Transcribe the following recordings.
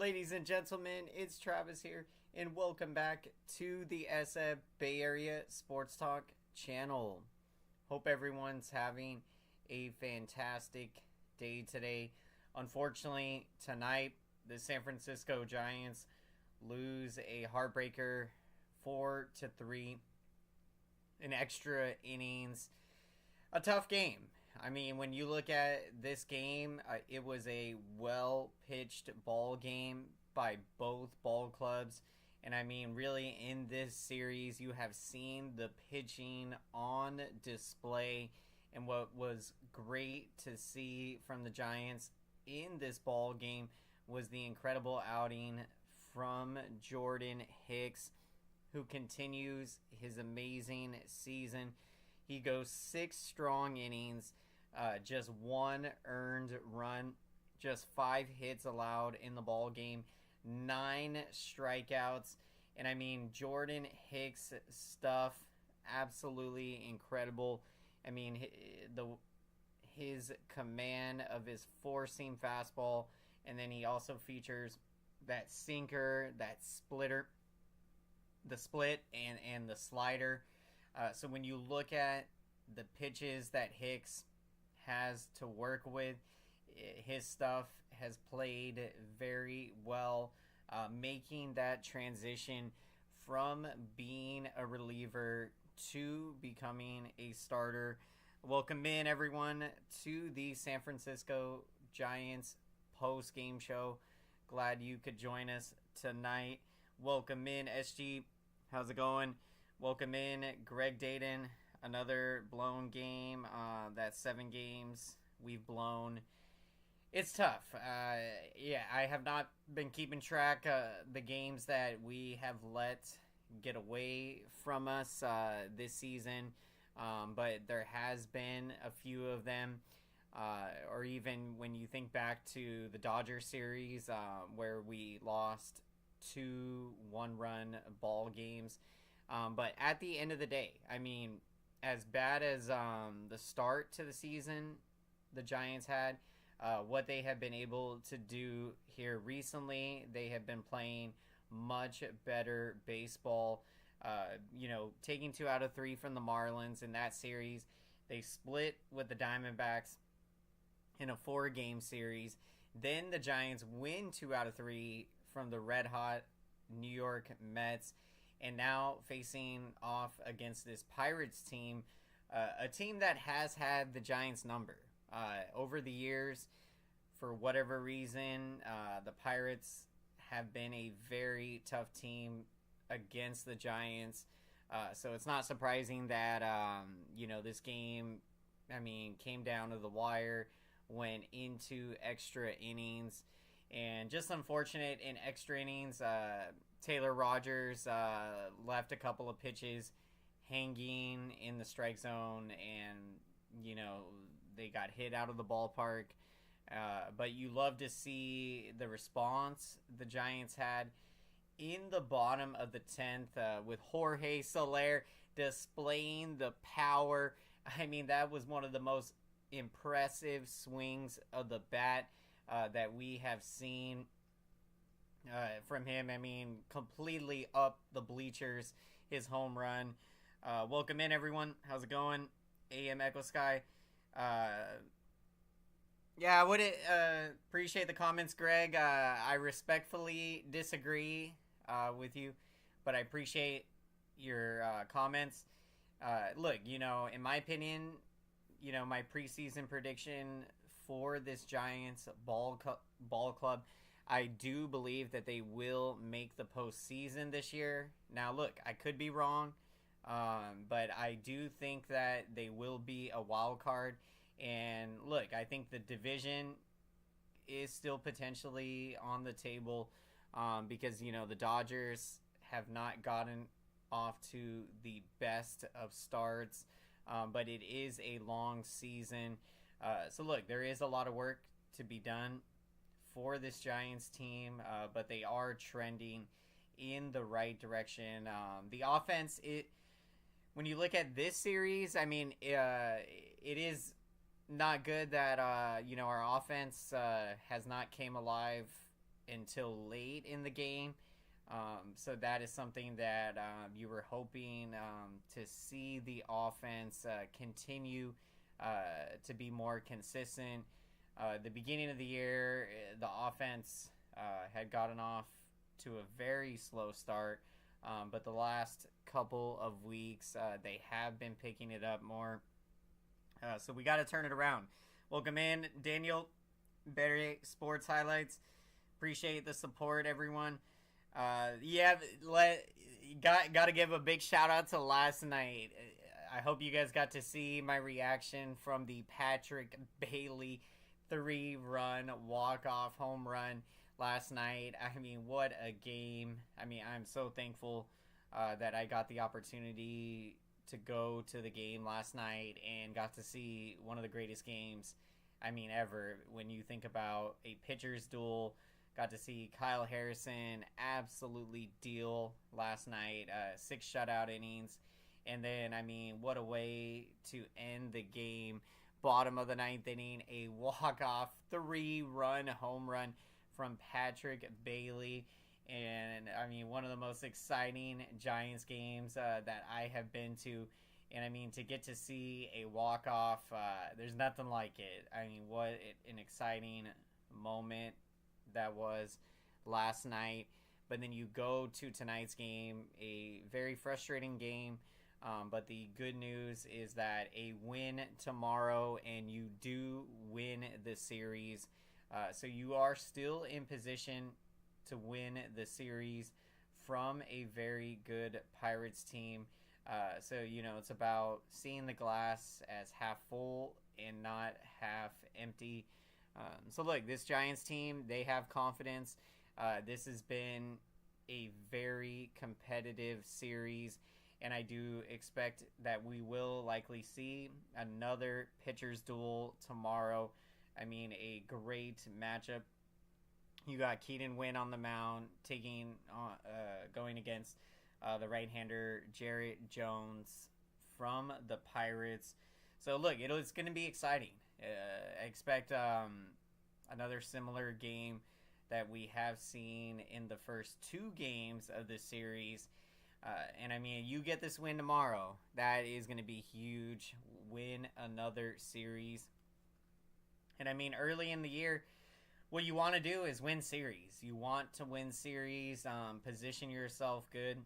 Ladies and gentlemen, it's Travis here, and welcome back to the SF Bay Area Sports Talk channel. Hope everyone's having a fantastic day today. Unfortunately, tonight, the San Francisco Giants lose a heartbreaker 4-3 in extra innings. A tough game. I mean, when you look at this game, it was a well-pitched ball game by both ball clubs. And I mean, really, in this series, you have seen the pitching on display. And what was great to see from the Giants in this ball game was the incredible outing from Jordan Hicks, who continues his amazing season. He goes 6 strong innings, just 1 earned run, just 5 hits allowed in the ball game, 9 strikeouts. And I mean, Jordan Hicks' stuff, absolutely incredible. I mean, his command of his four-seam fastball, and then he also features that sinker, that splitter, the split, and the slider. So when you look at the pitches that Hicks has to work with, his stuff has played very well, making that transition from being a reliever to becoming a starter. Welcome in, everyone, to the San Francisco Giants post-game show. Glad you could join us tonight. Welcome in, SG. How's it going? Welcome in, Greg Dayton. Another blown game. That's 7 games we've blown. It's tough. I have not been keeping track of the games that we have let get away from us this season. But there has been a few of them. Or even when you think back to the Dodgers series where we lost 2 one-run ball games. But at the end of the day, I mean, as bad as the start to the season the Giants had, what they have been able to do here recently, they have been playing much better baseball. Taking 2 out of 3 from the Marlins in that series. They split with the Diamondbacks in a 4-game series. Then the Giants win 2 out of 3 from the red-hot New York Mets. And now facing off against this Pirates team, a team that has had the Giants' number. Over the years, for whatever reason, the Pirates have been a very tough team against the Giants. So it's not surprising that, this game, came down to the wire, went into extra innings. And just unfortunate in extra innings, Taylor Rogers left a couple of pitches hanging in the strike zone, and, they got hit out of the ballpark. But you love to see the response the Giants had in the bottom of the 10th with Jorge Soler displaying the power. I mean, that was one of the most impressive swings of the bat that we have seen from him. I mean, completely up the bleachers, his home run. Welcome in, everyone. How's it going? AM Echo Sky. I would appreciate the comments, Greg. I respectfully disagree with you, but I appreciate your comments. Look, in my opinion, my preseason prediction for this Giants ball club, I do believe that they will make the postseason this year. Now, look, I could be wrong, but I do think that they will be a wild card. And look, I think the division is still potentially on the table because, the Dodgers have not gotten off to the best of starts, but it is a long season. So look, there is a lot of work to be done for this Giants team, but they are trending in the right direction. The offense, when you look at this series, it is not good that our offense has not came alive until late in the game. So that is something that you were hoping to see the offense continue to be more consistent. The beginning of the year, the offense had gotten off to a very slow start, but the last couple of weeks they have been picking it up more. So we got to turn it around. Welcome in, Daniel, Better Sports Highlights. Appreciate the support, everyone. Got to give a big shout out to last night. I hope you guys got to see my reaction from the Patrick Bailey 3-run walk-off home run last night. I mean, what a game. I mean, I'm so thankful that I got the opportunity to go to the game last night and got to see one of the greatest games, I mean, ever. When you think about a pitcher's duel, got to see Kyle Harrison absolutely deal last night, 6 shutout innings. And then, I mean, what a way to end the game. Bottom of the 9th inning, a walk-off 3-run home run from Patrick Bailey. And, I mean, one of the most exciting Giants games that I have been to. And, I mean, to get to see a walk-off, there's nothing like it. I mean, what an exciting moment that was last night. But then you go to tonight's game, a very frustrating game. But the good news is that a win tomorrow, and you do win the series. So you are still in position to win the series from a very good Pirates team. So, it's about seeing the glass as half full and not half empty. So, look, this Giants team, they have confidence. This has been a very competitive series. And I do expect that we will likely see another pitcher's duel tomorrow. I mean, a great matchup. You got Keaton Wynn on the mound, going against the right-hander Jarrett Jones from the Pirates. So, look, it's going to be exciting. I expect another similar game that we have seen in the first 2 games of the series. And I mean, you get this win tomorrow, that is going to be huge. Win another series. And I mean, early in the year, what you want to do is win series. You want to win series, position yourself good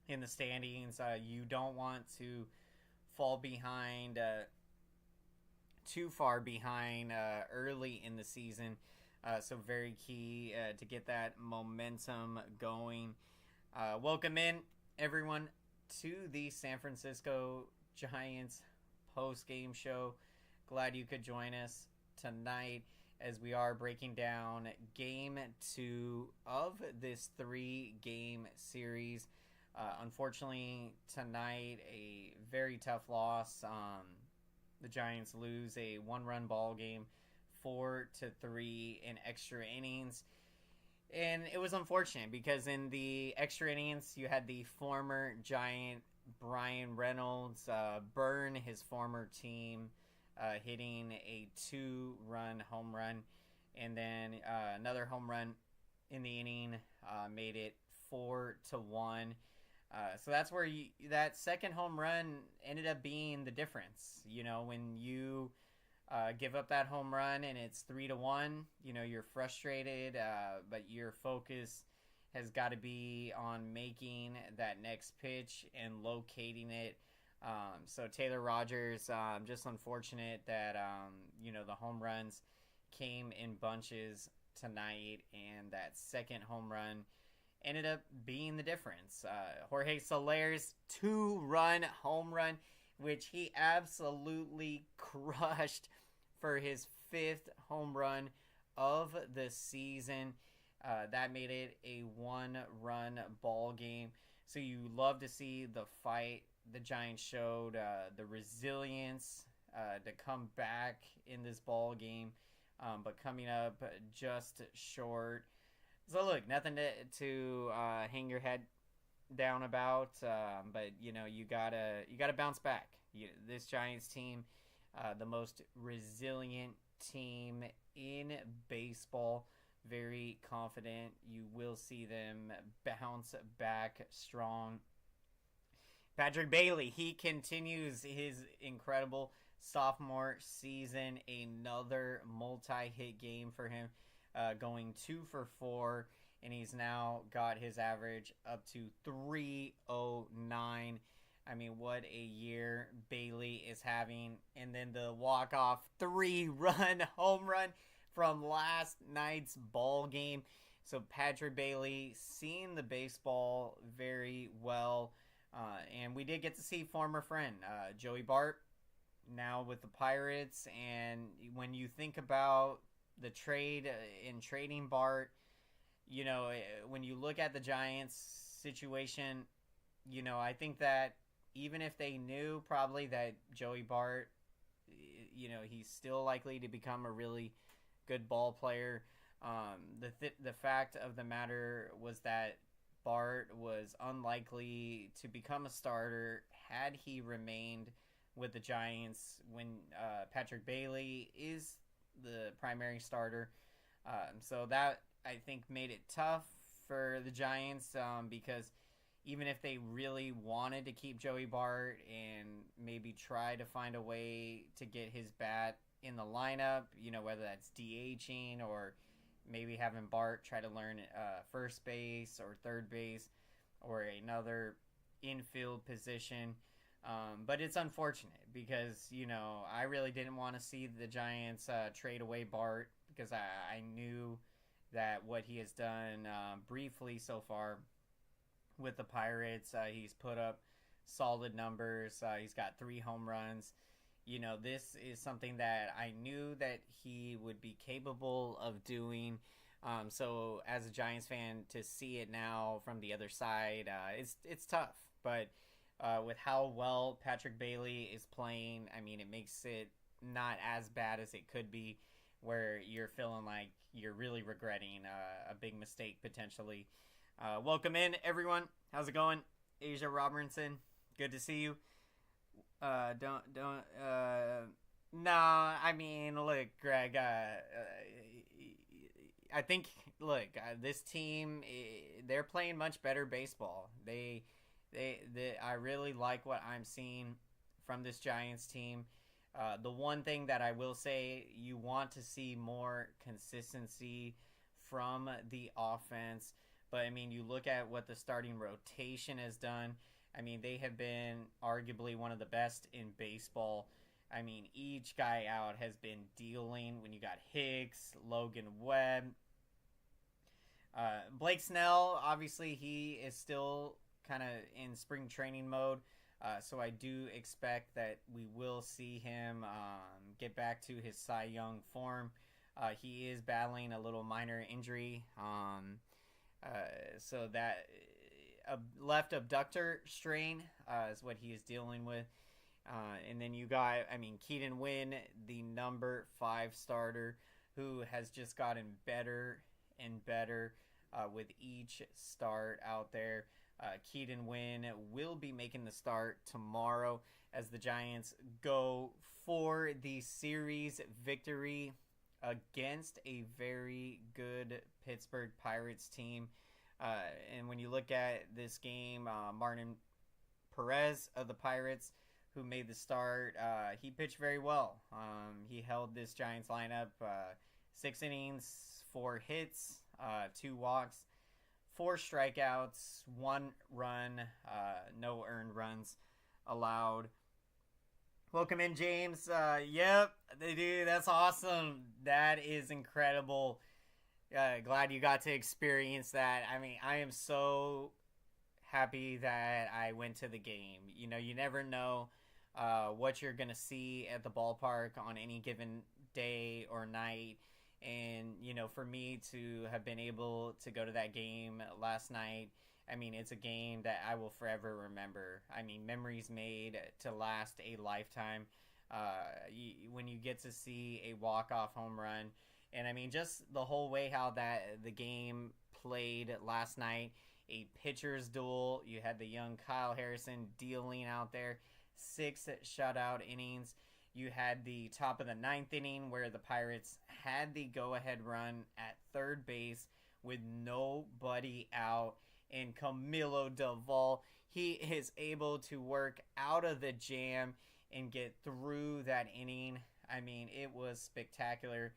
in the standings. You don't want to fall behind, too far behind early in the season. So very key to get that momentum going. Welcome in, everyone, to the San Francisco Giants post-game show. Glad you could join us tonight as we are breaking down Game 2 of this 3-game series. Unfortunately, tonight, a very tough loss. The Giants lose a 1-run ball game, 4-3 in extra innings. And it was unfortunate because in the extra innings, you had the former Giant Brian Reynolds burn his former team, hitting a 2-run home run. And then another home run in the inning made it 4-1. So that's where that second home run ended up being the difference. When you give up that home run and it's 3-1, you're frustrated, but your focus has got to be on making that next pitch and locating it. So Taylor Rogers, just unfortunate that, the home runs came in bunches tonight, and that second home run ended up being the difference. Jorge Soler's 2-run home run, which he absolutely crushed for his 5th home run of the season. That made it a 1-run ball game. So you love to see the fight the Giants showed, the resilience to come back in this ball game, but coming up just short. So look, nothing to hang your head down about, but you gotta bounce back. This Giants team, the most resilient team in baseball. very confident you will see them bounce back strong. Patrick Bailey, he continues his incredible sophomore season. Another multi-hit game for him, going 2 for 4, and he's now got his average up to 309. I mean, what a year Bailey is having. And then the walk-off 3-run home run from last night's ball game. So Patrick Bailey seeing the baseball very well. And we did get to see former friend Joey Bart now with the Pirates. And when you think about the trade in trading Bart, you know, when you look at the Giants situation, you know, I think that even if they knew probably that Joey Bart, you know, he's still likely to become a really good ball player. The fact of the matter was that Bart was unlikely to become a starter had he remained with the Giants when Patrick Bailey is the primary starter. So that, I think, made it tough for the Giants because even if they really wanted to keep Joey Bart and maybe try to find a way to get his bat in the lineup, you know, whether that's DHing or maybe having Bart try to learn first base or third base or another infield position. But it's unfortunate because, you know, I really didn't want to see the Giants trade away Bart because I knew that what he has done briefly so far with the Pirates, he's put up solid numbers. He's got 3 home runs. You know, this is something that I knew that he would be capable of doing. So as a Giants fan, to see it now from the other side, it's tough. But with how well Patrick Bailey is playing, I mean, it makes it not as bad as it could be, where you're feeling like you're really regretting a big mistake potentially. Welcome in, everyone. How's it going? Asia Robinson, good to see you. No, I mean, look, Greg, I think, look, this team, they're playing much better baseball. I really like what I'm seeing from this Giants team. The one thing that I will say, you want to see more consistency from the offense. But, I mean, you look at what the starting rotation has done. I mean, they have been arguably one of the best in baseball. I mean, each guy out has been dealing. When you got Hicks, Logan Webb, Blake Snell, obviously he is still kind of in spring training mode. So I do expect that we will see him get back to his Cy Young form. He is battling a little minor injury. So that left abductor strain is what he is dealing with. And then you got, I mean, Keaton Wynn, the number 5 starter, who has just gotten better and better with each start out there. Keaton Wynn will be making the start tomorrow as the Giants go for the series victory against a very good Pittsburgh Pirates team. And when you look at this game, Martin Perez of the Pirates, who made the start, he pitched very well. He held this Giants lineup 6 innings, 4 hits, 2 walks, 4 strikeouts, 1 run, no earned runs allowed. Welcome in, James. Yep, they do. That's awesome. That is incredible. Glad you got to experience that. I mean, I am so happy that I went to the game. You know, you never know what you're going to see at the ballpark on any given day or night. And, you know, for me to have been able to go to that game last night, I mean, it's a game that I will forever remember. I mean, memories made to last a lifetime. When you get to see a walk-off home run, and I mean, just the whole way how the game played last night, a pitcher's duel. You had the young Kyle Harrison dealing out there, 6 shutout innings. You had the top of the ninth inning where the Pirates had the go-ahead run at third base with nobody out, and Camilo Duvall, he is able to work out of the jam and get through that inning. I mean, it was spectacular.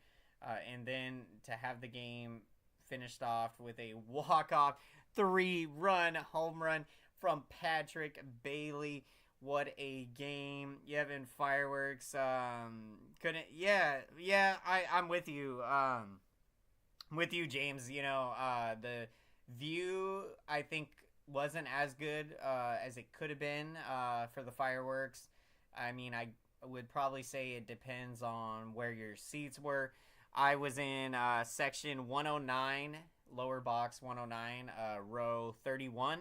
And then to have the game finished off with a walk-off 3-run home run from Patrick Bailey. What a game. Yevon Fireworks couldn't. I'm with you. With you, James. You know, the view, I think, wasn't as good as it could have been for the Fireworks. I mean, I would probably say it depends on where your seats were. I was in section 109, lower box 109, row 31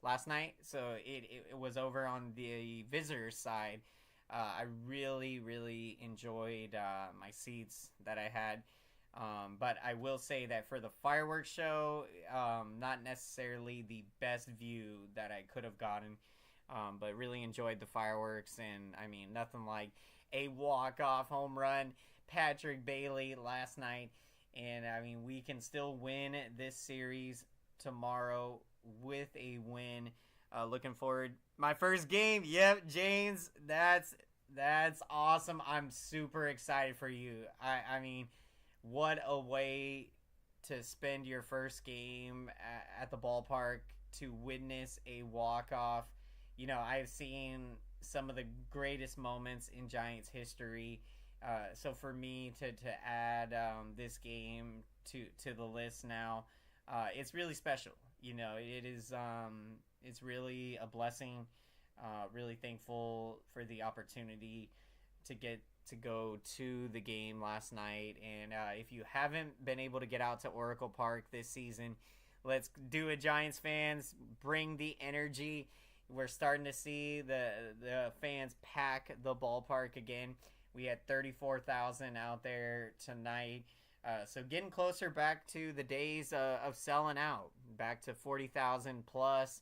last night. So it was over on the visitor side. I really, really enjoyed my seats that I had. But I will say that for the fireworks show, not necessarily the best view that I could have gotten. But really enjoyed the fireworks. And, I mean, nothing like a walk-off home run, Patrick Bailey last night. And, I mean, we can still win this series tomorrow with a win. Looking forward. My first game. Yep, James. That's awesome. I'm super excited for you. I mean, what a way to spend your first game at the ballpark, to witness a walk-off. You know, I've seen some of the greatest moments in Giants history. So for me to add this game to the list now, it's really special. You know, it's really a blessing. Really thankful for the opportunity to get to go to the game last night. And if you haven't been able to get out to Oracle Park this season, let's do it, Giants fans. Bring the energy. We're starting to see the fans pack the ballpark again. We had 34,000 out there tonight. So getting closer back to the days of selling out, back to 40,000 plus.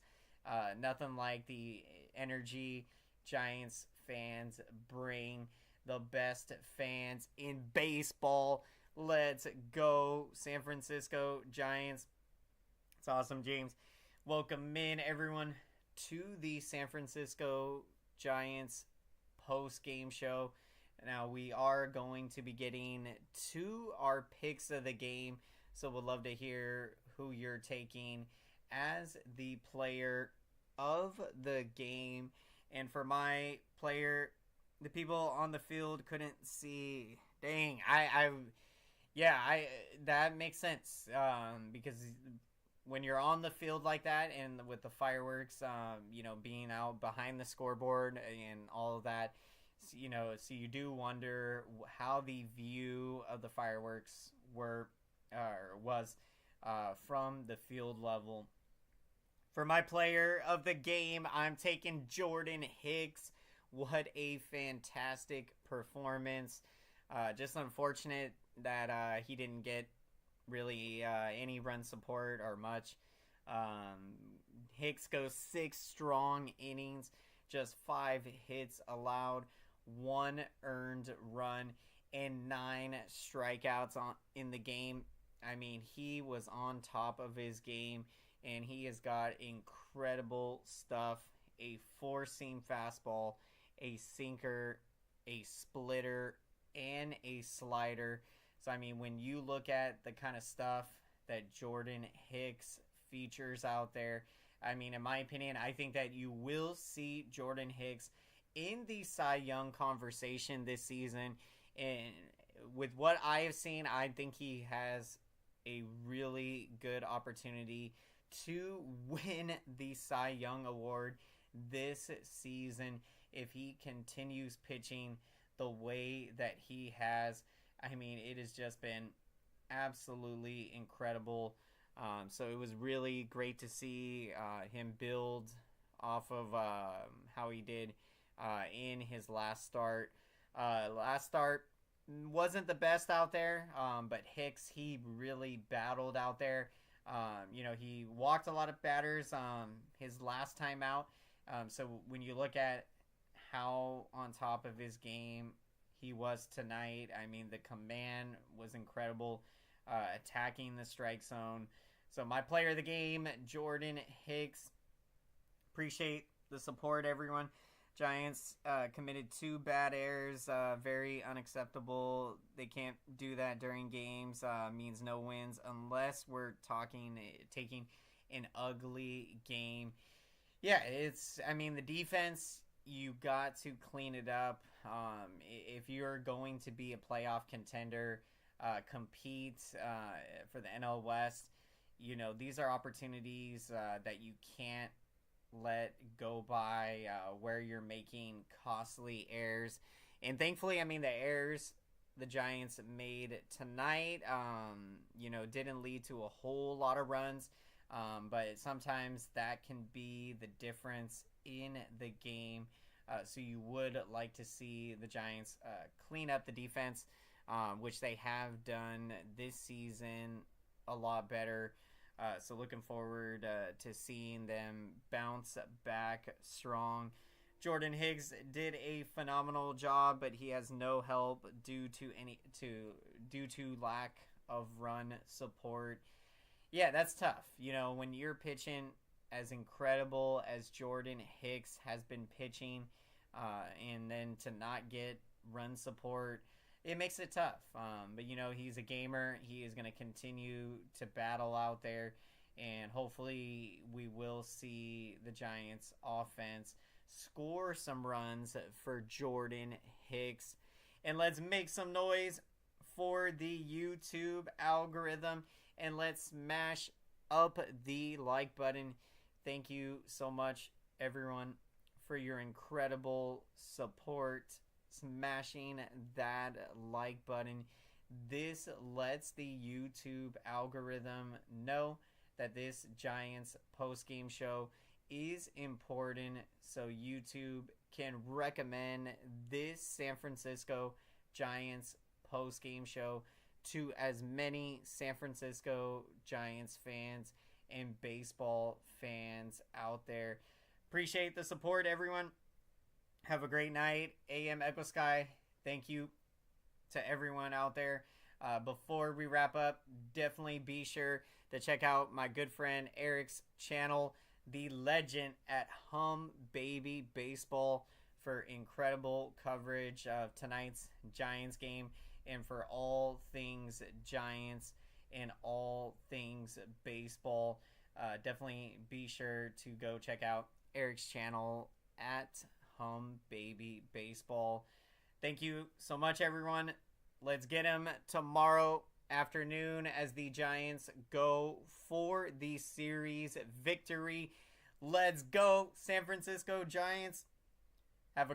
Nothing like the energy Giants fans bring. The best fans in baseball. Let's go, San Francisco Giants. It's awesome, James. Welcome in, everyone, to the San Francisco Giants post-game show. Now, we are going to be getting to our picks of the game, so we'd love to hear who you're taking as the player of the game. And for my player, the people on the field couldn't see. Dang, that makes sense, because when you're on the field like that and with the fireworks, you know, being out behind the scoreboard and all of that, you know, so you do wonder how the view of the fireworks was from the field level. For my player of the game, I'm taking Jordan Hicks. What a fantastic performance. Just unfortunate that he didn't get really any run support or much. Hicks goes 6 strong innings, just 5 hits allowed, 1 earned run, and 9 strikeouts in the game. I mean, he was on top of his game, and he has got incredible stuff. A 4-seam fastball, a sinker, a splitter, and a slider. So, I mean, when you look at the kind of stuff that Jordan Hicks features out there, I mean, in my opinion, I think that you will see Jordan Hicks in the Cy Young conversation this season. And with what I have seen, I think he has a really good opportunity to win the Cy Young Award this season if he continues pitching the way that he has. I mean, it has just been absolutely incredible. So it was really great to see him build off of how he did in his last start. Last start wasn't the best out there, but Hicks, he really battled out there. You know, he walked a lot of batters his last time out. So when you look at how on top of his game he was tonight. I mean, the command was incredible, attacking the strike zone. So my player of the game, Jordan Hicks. Appreciate the support, everyone. Giants committed 2 bad errors, very unacceptable. They can't do that during games. Means no wins unless we're taking an ugly game. Yeah, the defense, you got to clean it up. If you're going to be a playoff contender, compete for the NL West, these are opportunities that you can't let go by, where you're making costly errors. And thankfully, the errors the Giants made tonight, didn't lead to a whole lot of runs. But sometimes that can be the difference in the game. So you would like to see the Giants clean up the defense, which they have done this season a lot better. So looking forward to seeing them bounce back strong. Jordan Hicks did a phenomenal job, but he has no help due to lack of run support. Yeah, that's tough. When you're pitching as incredible as Jordan Hicks has been pitching, and then to not get run support, it makes it tough. But he's a gamer. He is going to continue to battle out there, and hopefully we will see the Giants offense score some runs for Jordan Hicks. And let's make some noise for the YouTube algorithm, and let's smash up the like button. Thank you so much, everyone, for your incredible support. Smashing that like button. This lets the YouTube algorithm know that this Giants post-game show is important, so YouTube can recommend this San Francisco Giants post-game show to as many San Francisco Giants fans and baseball fans out there. Appreciate the support, everyone. Have a great night. AM Echo Sky, thank you to everyone out there. Before we wrap up, definitely be sure to check out my good friend Eric's channel, The Legend at Hum Baby Baseball, for incredible coverage of tonight's Giants game and for all things Giants and all things baseball. Definitely be sure to go check out Eric's channel at Hum Baby Baseball. Thank you so much, everyone. Let's get him tomorrow afternoon as the Giants go for the series victory. Let's go, San Francisco Giants. Have a